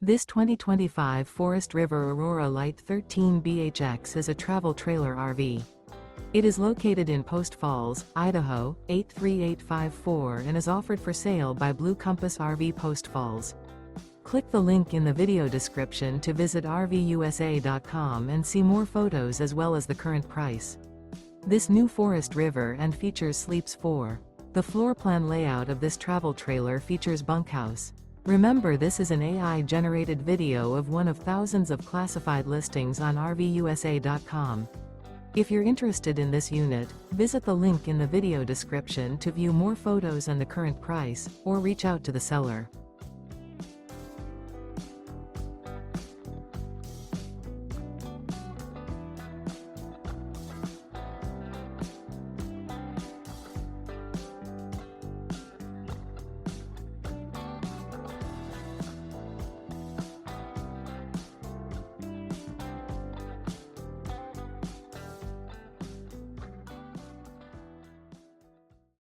This 2025 Forest River Aurora Light 13BHX is a travel trailer RV. It is located in Post Falls, Idaho, 83854 and is offered for sale by Blue Compass RV Post Falls. Click the link in the video description to visit RVUSA.com and see more photos as well as the current price. This new Forest River and features sleeps 4. The floor plan layout of this travel trailer features bunkhouse. Remember, this is an AI-generated video of one of thousands of classified listings on RVUSA.com. If you're interested in this unit, visit the link in the video description to view more photos and the current price, or reach out to the seller.